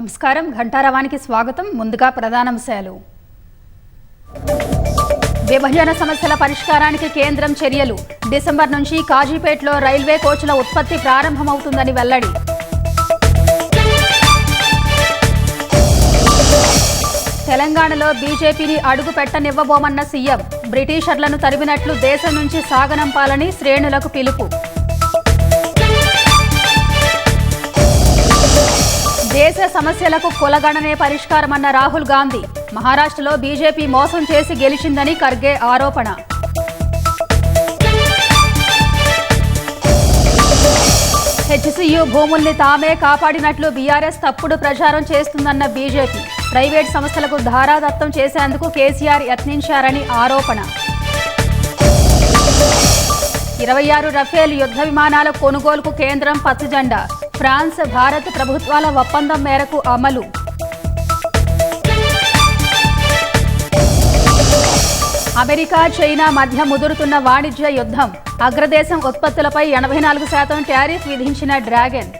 నమస్కారం ఘంటారవానికి స్వాగతం. ముందుగా ప్రధానాంశాలు. విభజన సమస్యల పరిష్కారానికి కేంద్రం చర్యలు. డిసెంబర్ నుంచి కాజీపేటలో రైల్వే కోచ్ల ఉత్పత్తి ప్రారంభమవుతుందని వెల్లడి. తెలంగాణలో బీజేపీని అడుగు పెట్టనివ్వబోమన్న సీఎం. బ్రిటిషర్లను తరిమినట్లు దేశం నుంచి సాగనంపాలని శ్రేణులకు పిలుపు. దేశ సమస్యలకు కులగణనే పరిష్కారమన్న రాహుల్ గాంధీ. మహారాష్ట్రలో బీజేపీ మోసం చేసి గెలిచిందని ఖర్గే ఆరోపణ. హెచ్సీయూ భూముల్ని తామే కాపాడినట్లు బీఆర్ఎస్ తప్పుడు ప్రచారం చేస్తుందన్న బీజేపీ. ప్రైవేట్ సంస్థలకు ధారాదత్తం చేసేందుకు కేసీఆర్ యత్నించారని ఆరోపణ. 26 రఫేల్ యుద్ధ విమానాల కొనుగోలుకు కేంద్రం పచ్చజెండా. ఫ్రాన్స్, భారత్ ప్రభుత్వాల ఒప్పందం మేరకు అమలు. అమెరికా, చైనా మధ్య ముదురుతున్న వాణిజ్య యుద్ధం. అగ్రదేశం ఉత్పత్తులపై 84% టారిఫ్ విధించిన డ్రాగన్.